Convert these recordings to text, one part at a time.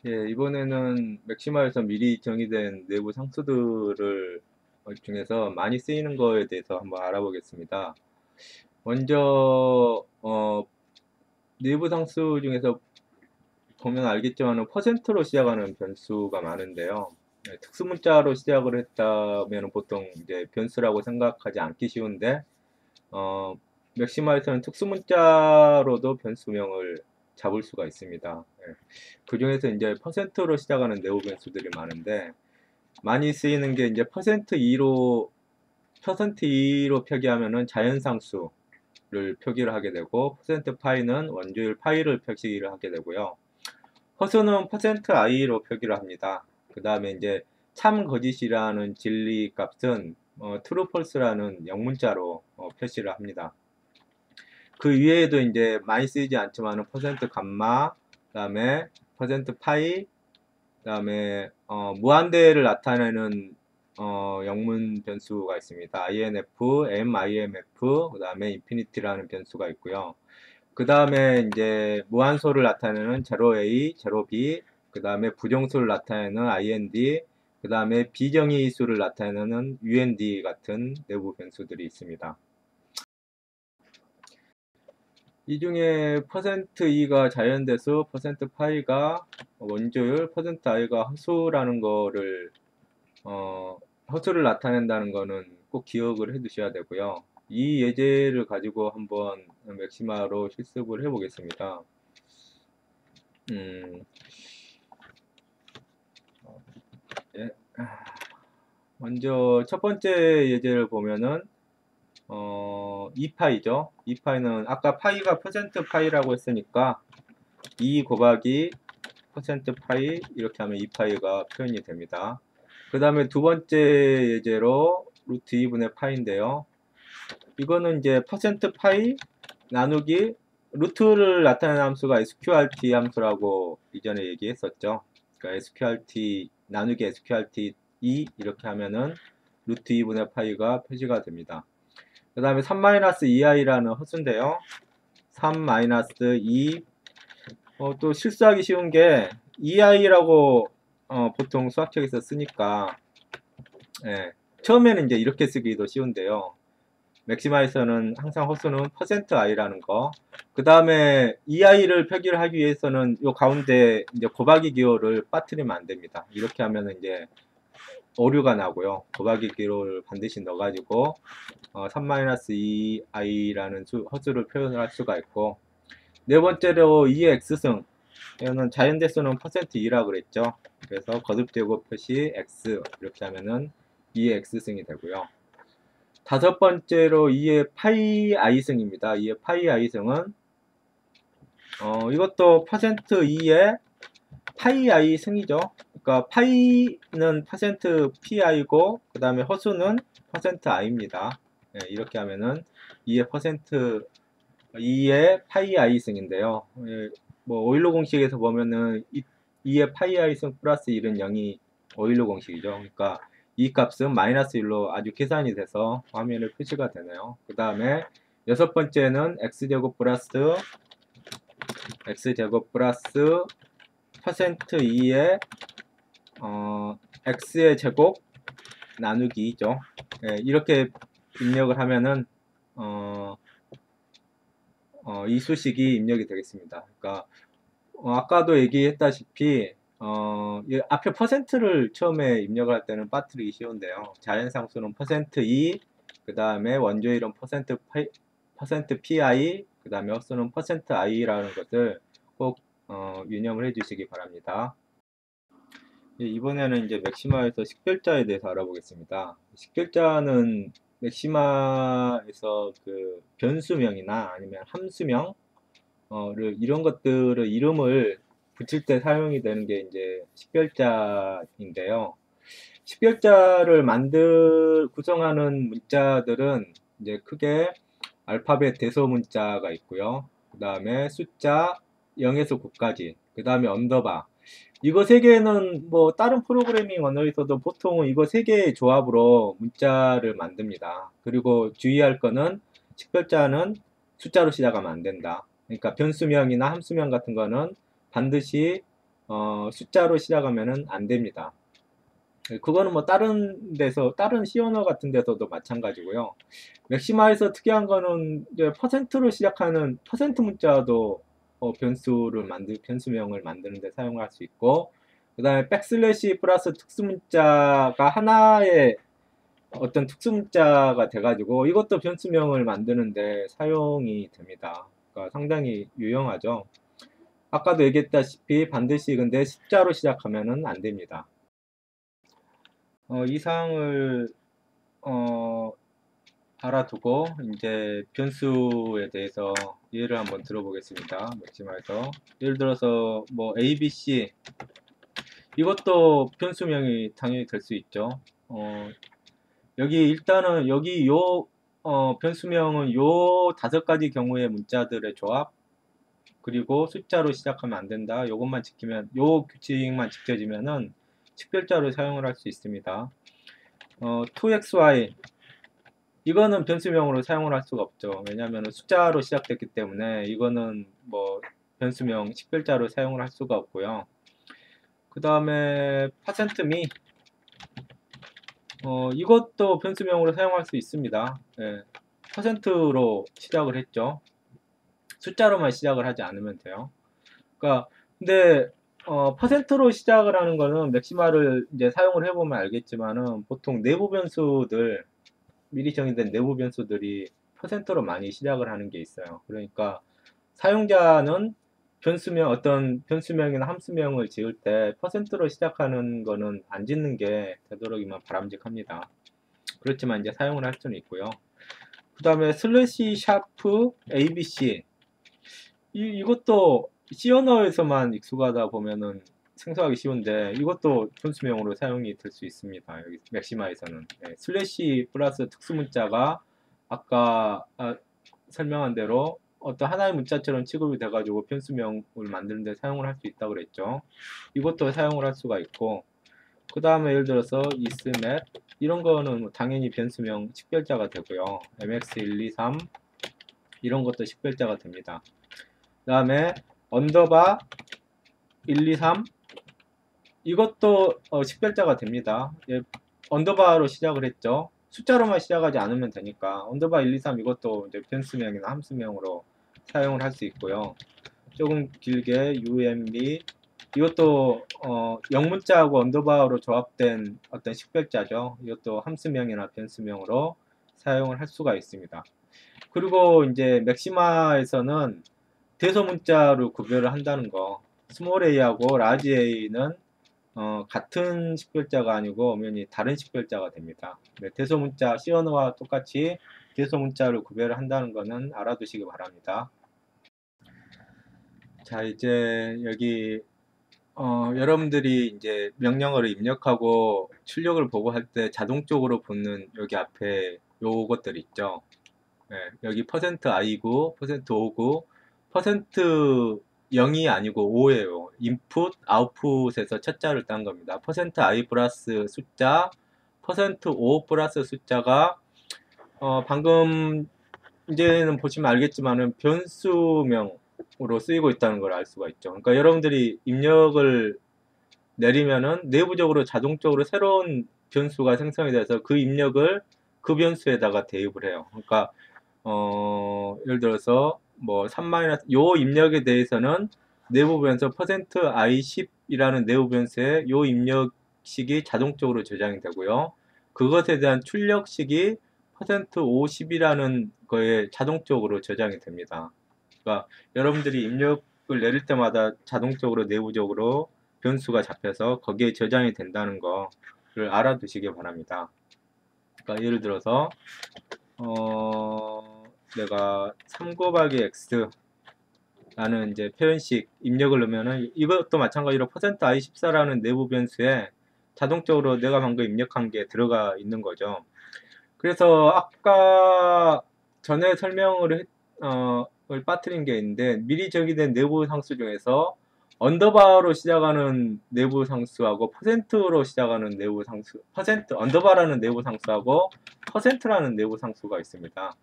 예, 이번에는 맥시마에서 미리 정의된 내부 상수들을 중에서 많이 쓰이는 거에 대해서 한번 알아보겠습니다. 먼저 내부 상수 중에서 보면 알겠지만 퍼센트로 시작하는 변수가 많은데요. 네, 특수문자로 시작을 했다면 보통 이제 변수라고 생각하지 않기 쉬운데 어, 맥시마에서는 특수문자로도 변수명을 잡을 수가 있습니다. 예. 그 중에서 이제 퍼센트로 시작하는 내부 변수들이 많은데 많이 쓰이는 게 이제 퍼센트 2로 표기하면은 자연상수를 표기를 하게 되고 퍼센트 파이는 원주율 파이를 표기를 하게 되고요. 허수는 퍼센트 i로 표기를 합니다. 그 다음에 이제 참 거짓이라는 진리 값은 true false라는 영문자로 표시를 합니다. 그 위에도 이제 많이 쓰이지 않지만 퍼센트 감마, 그다음에 퍼센트 파이, 그다음에 무한대를 나타내는 영문 변수가 있습니다. INF, MIMF, 그다음에 인피니티라는 변수가 있고요. 그 다음에 이제 무한소를 나타내는 0A, 0B, 그 다음에 부정수를 나타내는 IND, 그 다음에 비정의수를 나타내는 UND 같은 내부 변수들이 있습니다. 이 중에 퍼센트 2가 자연대수, 퍼센트 파이가 원조율, 퍼센트 i가 허수라는 거를 허수를 나타낸다는 거는 꼭 기억을 해 두셔야 되고요. 이 예제를 가지고 한번 맥시마로 실습을 해 보겠습니다. 음, 예. 먼저 첫 번째 예제를 보면은 2파이죠. 2파이는 아까 파이가 퍼센트 파이라고 했으니까 2 곱하기 퍼센트 파이 이렇게 하면 2파이가 표현이 됩니다. 그 다음에 두 번째 예제로 루트 2분의 파이인데요. 이거는 이제 퍼센트 파이 나누기 루트를 나타내는 함수가 sqrt 함수라고 이전에 얘기했었죠. 그러니까 sqrt 나누기 sqrt 2 이렇게 하면은 루트 2분의 파이가 표시가 됩니다. 그 다음에 3-2i라는 허수인데요. 3-2 또 실수하기 쉬운 게 2i라고 보통 수학책에서 쓰니까 예, 처음에는 이제 이렇게 쓰기도 쉬운데요. 맥시마에서는 항상 허수는 퍼센트 i라는 거. 그 다음에 ei를 표기를 하기 위해서는 요 가운데 이제 곱하기 기호를 빠뜨리면 안 됩니다. 이렇게 하면은 이제 오류가 나고요. 곱하기 기호를 반드시 넣어가지고 3-2i라는 허수를 표현할 수가 있고 네 번째로 2의 x승 이거는 자연대수는 퍼센트 2라 그랬죠. 그래서 거듭되고 표시 x 이렇게 하면은 2의 x승이 되고요. 다섯 번째로 2의 파이 i승입니다. 2의 파이 i승은 이것도 퍼센트 2의 파이 i승이죠. 그러니까 파이는 퍼센트 pi고 그 다음에 허수는 퍼센트 i입니다. 네, 이렇게 하면은 2의 퍼센트 2의 파이 i승인데요. 예, 뭐 오일로 공식에서 보면은 2의 파이 i승 플러스 1은 0이 오일로 공식이죠. 그러니까 이 값은 마이너스 1로 아주 계산이 돼서 화면에 표시가 되네요. 그 다음에 여섯 번째는 x제곱 플러스 퍼센트 2의 x의 제곱 나누기죠. 예, 이렇게 입력을 하면은 이 수식이 입력이 되겠습니다. 그러니까 아까도 얘기했다시피 앞에 퍼센트를 처음에 입력을 할 때는 빠뜨리기 쉬운데요. 자연상수는 퍼센트 2, 그 다음에 원조율은 퍼센트 pi, 그 다음에 헛수는 퍼센트 i라는 것을 꼭 유념을 해주시기 바랍니다. 예, 이번에는 이제 맥시마에서 식별자에 대해서 알아보겠습니다. 식별자는 맥시마에서 그 변수명이나 아니면 함수명 이런 것들을 이름을 붙일 때 사용이 되는 게 이제 식별자인데요. 식별자를 구성하는 문자들은 이제 크게 알파벳 대소 문자가 있고요. 그 다음에 숫자 0에서 9까지, 그 다음에 언더바. 이거 세 개는 뭐 다른 프로그래밍 언어에서도 보통 이거 세 개의 조합으로 문자를 만듭니다. 그리고 주의할 거는 식별자는 숫자로 시작하면 안 된다. 그러니까 변수명이나 함수명 같은 거는 반드시 숫자로 시작하면은 안 됩니다. 그거는 뭐 다른 데서, 다른 C 언어 같은 데서도 마찬가지고요. 맥시마에서 특이한 거는 이제 퍼센트로 시작하는 퍼센트 문자도 변수명을 만드는데 사용할 수 있고, 그 다음에 백슬래시 플러스 특수 문자가 하나의 어떤 특수 문자가 돼가지고 이것도 변수명을 만드는데 사용이 됩니다. 그러니까 상당히 유용하죠. 아까도 얘기했다시피 반드시 근데 숫자로 시작하면은 안 됩니다. 이 사항을 어, 알아두고 이제 변수에 대해서 예를 한번 들어보겠습니다. 맥시마에서 예를 들어서 뭐 A, B, C 이것도 변수명이 당연히 될 수 있죠. 여기 일단은 여기 변수명은 요 5가지 경우의 문자들의 조합 그리고 숫자로 시작하면 안 된다. 요것만 지키면 요 규칙만 지켜지면은 식별자로 사용을 할 수 있습니다. 2xy 이거는 변수명으로 사용을 할 수가 없죠. 왜냐하면 숫자로 시작됐기 때문에 이거는 뭐 변수명 식별자로 사용을 할 수가 없고요. 그 다음에 %미 이것도 변수명으로 사용할 수 있습니다. 예, 퍼센트로 시작을 했죠. 숫자로만 시작을 하지 않으면 돼요. 그러니까 근데 퍼센트로 시작을 하는 거는 맥시마를 이제 사용을 해보면 알겠지만은 보통 내부 변수들 미리 정의된 내부 변수들이 퍼센트로 많이 시작을 하는 게 있어요. 그러니까 사용자는 어떤 변수명이나 함수명을 지을 때 퍼센트로 시작하는 거는 안 짓는 게 되도록이면 바람직합니다. 그렇지만 이제 사용을 할 수는 있고요. 그 다음에 슬래시 샤프 ABC 이것도 C 언어에서만 익숙하다 보면은 생소하기 쉬운데 이것도 변수명으로 사용이 될 수 있습니다. 여기 맥시마에서는 네, 슬래시 플러스 특수문자가 아까 설명한 대로 어떤 하나의 문자처럼 취급이 돼가지고 변수명을 만드는데 사용을 할 수 있다고 그랬죠. 이것도 사용을 할 수가 있고 그 다음에 예를 들어서 isMap 이런 거는 뭐 당연히 변수명 식별자가 되고요. mx123 이런 것도 식별자가 됩니다. 그 다음에 언더바 123 이것도 식별자가 됩니다. 예, 언더바로 시작을 했죠. 숫자로만 시작하지 않으면 되니까 언더바 123 이것도 이제 변수명이나 함수명으로 사용을 할 수 있고요. 조금 길게 UMB 이것도 영문자하고 언더바로 조합된 어떤 식별자죠. 이것도 함수명이나 변수명으로 사용을 할 수가 있습니다. 그리고 이제 맥시마에서는 대소문자로 구별을 한다는 거. 스몰 a하고 라지 a는 같은 식별자가 아니고 엄연히 다른 식별자가 됩니다. 네, 대소문자 C 언어와 똑같이 대소문자를 구별을 한다는 것은 알아두시기 바랍니다. 자, 이제 여기 여러분들이 이제 명령어를 입력하고 출력을 보고 할 때 자동적으로 붙는 여기 앞에 요것들 있죠. 네, 여기 %i고 %5고 퍼센트 0이 아니고 5예요. 인풋, 아웃풋에서 첫 자를 딴 겁니다. %i 플러스 숫자, %5 플러스 숫자가 방금 이제는 보시면 알겠지만은 변수명으로 쓰이고 있다는 걸 알 수가 있죠. 그러니까 여러분들이 입력을 내리면은 내부적으로 자동적으로 새로운 변수가 생성이 돼서 그 입력을 그 변수에다가 대입을 해요. 그러니까 예를 들어서 뭐 3 요 입력에 대해서는 내부 변수 %i10이라는 내부 변수에 요 입력식이 자동적으로 저장이 되고요. 그것에 대한 출력식이 %50이라는 거에 자동적으로 저장이 됩니다. 그러니까 여러분들이 입력을 내릴 때마다 자동적으로 내부적으로 변수가 잡혀서 거기에 저장이 된다는 거를 알아두시기 바랍니다. 그러니까 예를 들어서 내가 3 곱하기 x 라는 이제 표현식 입력을 넣으면은 이것도 마찬가지로 %i14라는 내부 변수에 자동적으로 내가 방금 입력한 게 들어가 있는 거죠. 그래서 아까 전에 을 빠뜨린 게 있는데 미리 정의된 내부 상수 중에서 언더바로 시작하는 내부 상수하고 %로 시작하는 내부 상수, 언더바라는 내부 상수하고 %라는 내부 상수가 있습니다.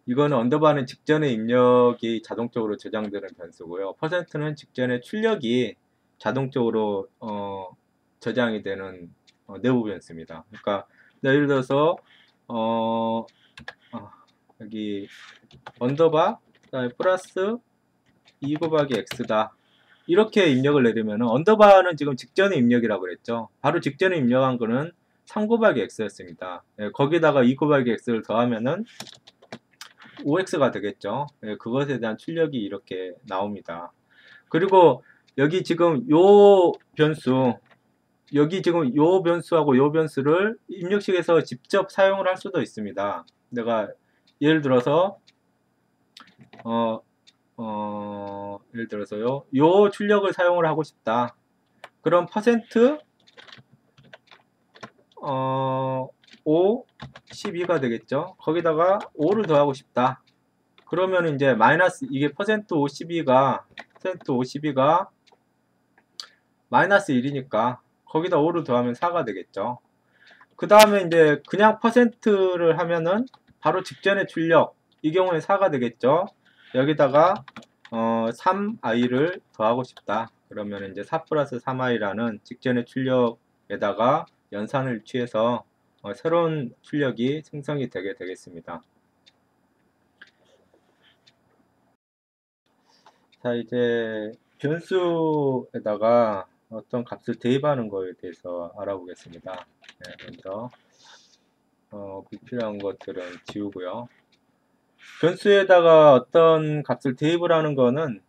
이거는 언더바는 직전의 입력이 자동적으로 저장되는 변수고요. 퍼센트는 직전의 출력이 자동적으로 저장이 되는 내부 변수입니다. 그러니까 예를 들어서 어, 여기 언더바 그다음에 플러스 2 곱하기 x다. 이렇게 입력을 내리면 언더바는 지금 직전의 입력이라고 그랬죠. 바로 직전에 입력한 거는 3 곱하기 x였습니다. 예, 거기다가 2 곱하기 x를 더하면은 5x가 되겠죠. 예, 그것에 대한 출력이 이렇게 나옵니다. 그리고 여기 지금 요 변수, 여기 지금 요 변수하고 요 변수를 입력식에서 직접 사용을 할 수도 있습니다. 내가 예를 들어서 예를 들어서요, 요 출력을 사용을 하고 싶다. 그럼 퍼센트 5, 12가 되겠죠. 거기다가 5를 더하고 싶다. 그러면 이제 마이너스 이게 퍼센트 52가 마이너스 1이니까 거기다 5를 더하면 4가 되겠죠. 그 다음에 이제 그냥 퍼센트를 하면은 바로 직전의 출력 이 경우에 4가 되겠죠. 여기다가 3i를 더하고 싶다. 그러면 이제 4 플러스 3i라는 직전의 출력에다가 연산을 취해서 새로운 출력이 생성이 되게 되겠습니다. 자, 이제 변수에다가 어떤 값을 대입하는 거에 대해서 알아보겠습니다. 네, 먼저 불필요한 것들은 지우고요. 변수에다가 어떤 값을 대입을 하는 거는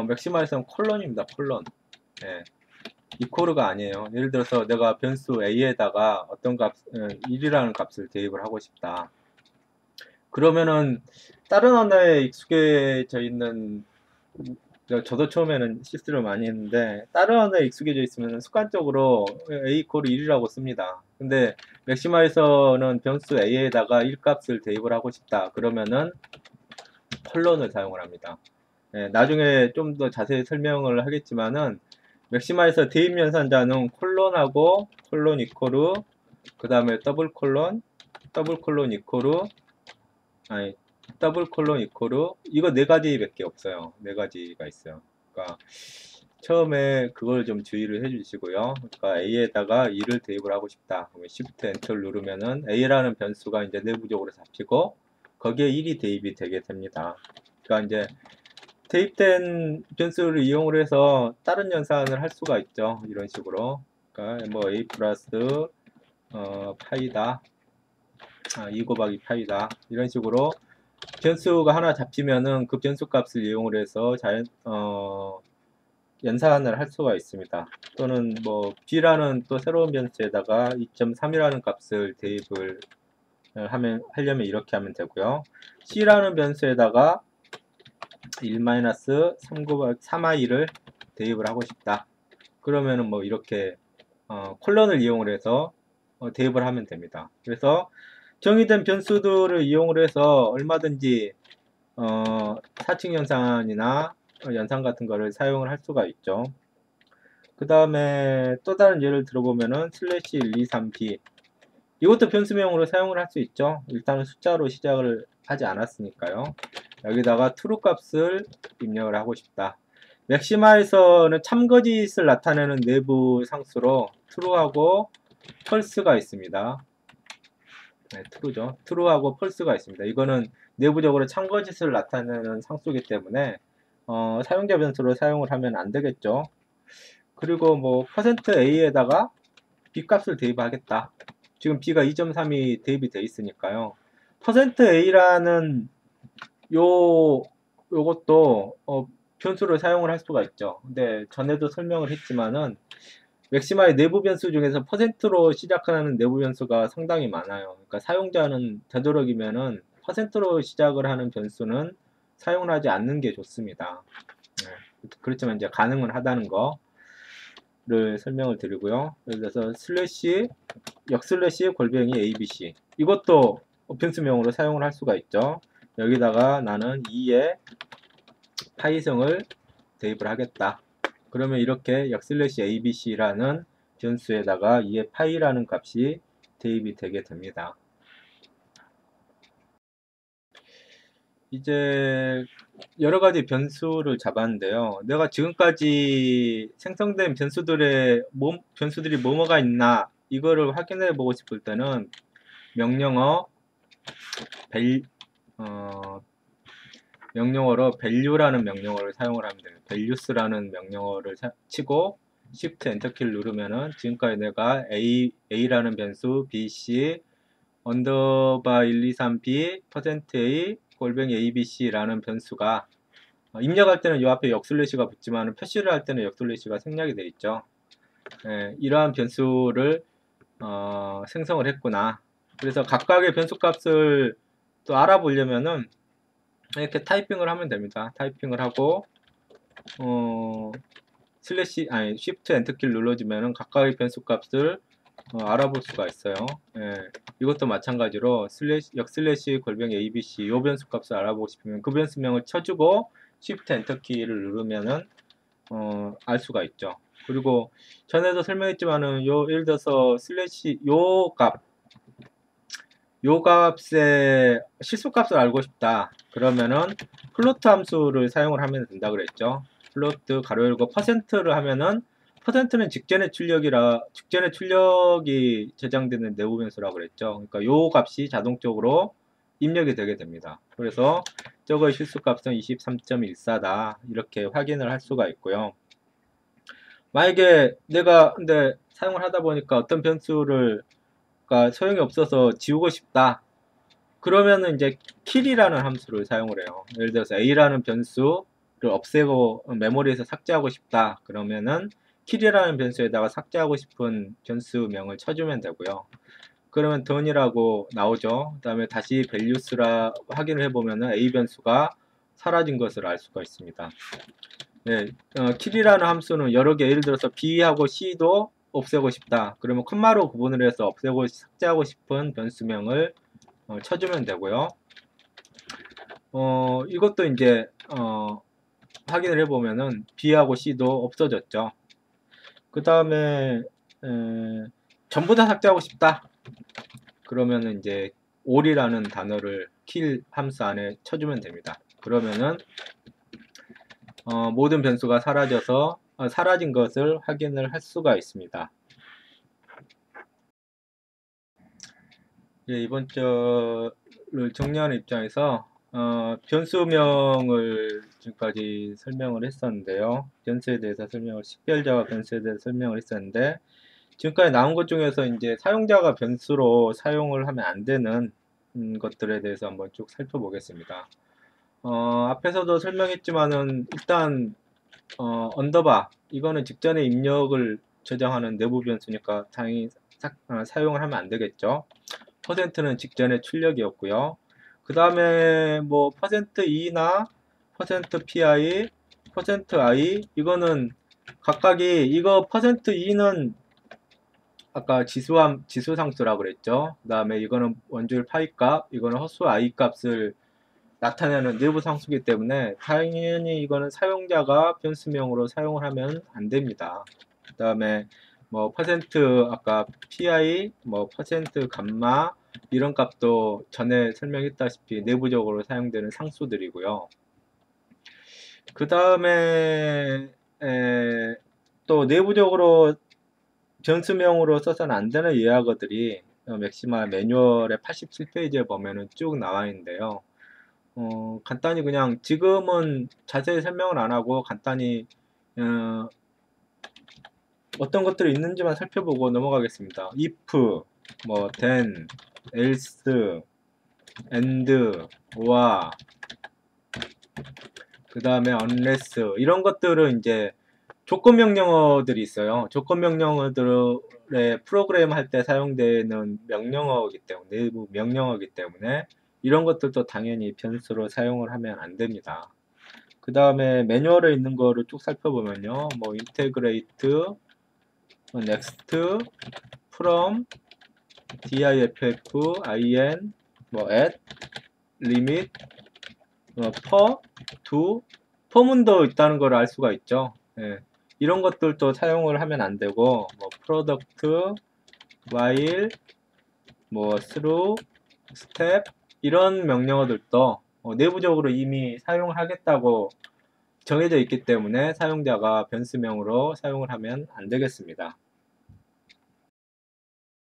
맥시마에서는 콜론입니다. 콜론. 네, 이코르가 아니에요. 예를 들어서 내가 변수 a에다가 어떤 값, 1이라는 값을 대입을 하고 싶다. 그러면은 다른 언어에 익숙해져 있는 저도 처음에는 실수를 많이 했는데 다른 언어에 익숙해져 있으면 습관적으로 a 이퀄 1이라고 씁니다. 근데 맥시마에서는 변수 a에다가 1값을 대입을 하고 싶다. 그러면은 콜론을 사용을 합니다. 네, 나중에 좀 더 자세히 설명을 하겠지만은 맥시마에서 대입 연산자는 콜론하고 콜론 이퀄루 그 다음에 더블 콜론 이퀄루 아니 더블 콜론 이퀄루 이거 네 가지밖에 없어요. 네 가지가 있어요. 그러니까 처음에 그걸 좀 주의를 해주시고요. 그러니까 a에다가 2를 대입을 하고 싶다. 그러면 Shift Enter를 누르면은 a라는 변수가 이제 내부적으로 잡히고 거기에 1이 대입이 되게 됩니다. 그러니까 이제 대입된 변수를 이용을 해서 다른 연산을 할 수가 있죠. 이런 식으로. 그러니까 뭐 a 플러스 파이다. 2 곱하기 파이다. 이런 식으로 변수가 하나 잡히면은 그 변수 값을 이용을 해서 연산을 할 수가 있습니다. 또는 뭐 b라는 또 새로운 변수에다가 2.3이라는 값을 대입을 하려면 이렇게 하면 되고요. c라는 변수에다가 1-3 곱하기 3i를 대입을 하고 싶다. 그러면은 뭐 이렇게 콜론을 이용을 해서 대입을 하면 됩니다. 그래서 정의된 변수들을 이용을 해서 얼마든지 사칙 연산이나 연산 같은 거를 사용을 할 수가 있죠. 그 다음에 또 다른 예를 들어보면은 슬래시 123b 이것도 변수명으로 사용을 할 수 있죠. 일단은 숫자로 시작을 하지 않았으니까요. 여기다가 true 값을 입력을 하고 싶다. 맥시마에서는 참거짓을 나타내는 내부 상수로 true하고 false가 있습니다. 네, true죠. true하고 false가 있습니다. 이거는 내부적으로 참거짓을 나타내는 상수이기 때문에 사용자 변수로 사용을 하면 안 되겠죠. 그리고 뭐 %a에다가 b 값을 대입하겠다. 지금 b가 2.3이 대입이 돼 있으니까요. %a라는 요것도 변수를 사용을 할 수가 있죠. 근데 전에도 설명을 했지만은 맥시마의 내부 변수 중에서 %로 시작하는 내부 변수가 상당히 많아요. 그러니까 사용자는 되도록이면은 %로 시작을 하는 변수는 사용을 하지 않는 게 좋습니다. 네. 그렇지만 이제 가능은 하다는 거를 설명을 드리고요. 예를 들어서 슬래시 역슬래시 골뱅이 abc 이것도 변수명으로 사용을 할 수가 있죠. 여기다가 나는 2의 파이성을 대입을 하겠다. 그러면 이렇게 역슬래시 abc라는 변수에다가 2의 파이라는 값이 대입이 되게 됩니다. 이제 여러 가지 변수를 잡았는데요. 내가 지금까지 생성된 변수들이 뭐뭐가 있나 이거를 확인해 보고 싶을 때는 명령어 명령어로 value라는 명령어를 사용을 하면 돼요. values라는 명령어를 치고 Shift 엔터키를 누르면은 지금까지 내가 A라는 변수, B, C, 언더바 1, 2, 3, B, %A, 골뱅이 ABC라는 변수가 입력할 때는 이 앞에 역슬래시가 붙지만 표시를 할 때는 역슬래시가 생략이 되어 있죠. 이러한 변수를 생성을 했구나. 그래서 각각의 변수 값을 또 알아보려면은 이렇게 타이핑을 하면 됩니다. 타이핑을 하고 Shift 엔터키를 눌러주면은 각각의 변수 값을 알아볼 수가 있어요. 이것도 마찬가지로 역슬래시 골뱅이 ABC 요 변수 값을 알아보고 싶으면 그 변수명을 쳐주고 Shift 엔터키를 누르면은 알 수가 있죠. 그리고 전에도 설명했지만은 예를 들어서 요 값의 실수값을 알고 싶다. 그러면은 플로트 함수를 사용을 하면 된다 그랬죠. 플로트 가로 열고 퍼센트를 하면은 퍼센트는 직전의 출력이 저장되는 내부 변수라고 그랬죠. 그러니까 요 값이 자동적으로 입력이 되게 됩니다. 그래서 저거의 실수값은 23.14다. 이렇게 확인을 할 수가 있고요. 만약에 내가 근데 사용을 하다 보니까 어떤 변수를 소용이 없어서 지우고 싶다. 그러면은 이제 kill이라는 함수를 사용을 해요. 예를 들어서 a라는 변수를 없애고 메모리에서 삭제하고 싶다. 그러면은 kill이라는 변수에다가 삭제하고 싶은 변수명을 쳐주면 되고요. 그러면 done이라고 나오죠. 그 다음에 다시 values라 확인을 해보면은 a 변수가 사라진 것을 알 수가 있습니다. 네, kill이라는 함수는 여러 개, 예를 들어서 b하고 c도 없애고 싶다. 그러면 콤마로 구분을 해서 없애고 삭제하고 싶은 변수명을 쳐주면 되고요. 이것도 이제 확인을 해보면은 B하고 C도 없어졌죠. 그 다음에 전부 다 삭제하고 싶다. 그러면은 이제 all이라는 단어를 kill 함수 안에 쳐주면 됩니다. 그러면은 모든 변수가 사라져서 사라진 것을 확인을 할 수가 있습니다. 예, 이번 주를 정리하는 입장에서 변수명을 지금까지 설명을 했었는데요. 변수에 대해서 식별자와 변수에 대해서 설명을 했었는데 지금까지 나온 것 중에서 이제 사용자가 변수로 사용을 하면 안 되는 것들에 대해서 한번 쭉 살펴보겠습니다. 앞에서도 설명했지만은 일단 언더바 이거는 직전에 입력을 저장하는 내부 변수니까 당연히 사용을 하면 안 되겠죠. 퍼센트는 직전의 출력이었고요. 그 다음에 뭐 %e나 %pi, %i 이거는 각각이 이거 %e는 아까 지수상수라고 그랬죠. 그 다음에 이거는 원주율 파이 값, 이거는 허수 i 값을 나타내는 내부 상수이기 때문에 당연히 이거는 사용자가 변수명으로 사용을 하면 안 됩니다. 그 다음에 뭐 퍼센트 아까 pi 뭐 퍼센트 감마 이런 값도 전에 설명했다시피 내부적으로 사용되는 상수들이고요. 그 다음에 또 내부적으로 변수명으로 써서는 안 되는 예약어들이 맥시마 매뉴얼의 87페이지에 보면은 쭉 나와 있는데요. 간단히 그냥 지금은 자세히 설명을 안 하고 간단히 어떤 것들이 있는지만 살펴보고 넘어가겠습니다. if, 뭐 then, else, and, or, 그 다음에 unless 이런 것들은 이제 조건 명령어들이 있어요. 조건 명령어들의 프로그램 할 때 사용되는 명령어이기 때문에 내부 명령어이기 때문에 이런 것들도 당연히 변수로 사용을 하면 안 됩니다. 그 다음에 매뉴얼에 있는 거를 쭉 살펴보면요. 뭐 integrate, next, from, diff, in, 뭐 at, limit, per, to, 포문도 있다는 걸 알 수가 있죠. 예. 이런 것들도 사용을 하면 안 되고 뭐 product, while, 뭐 through, step 이런 명령어들도 내부적으로 이미 사용하겠다고 정해져 있기 때문에 사용자가 변수명으로 사용을 하면 안 되겠습니다.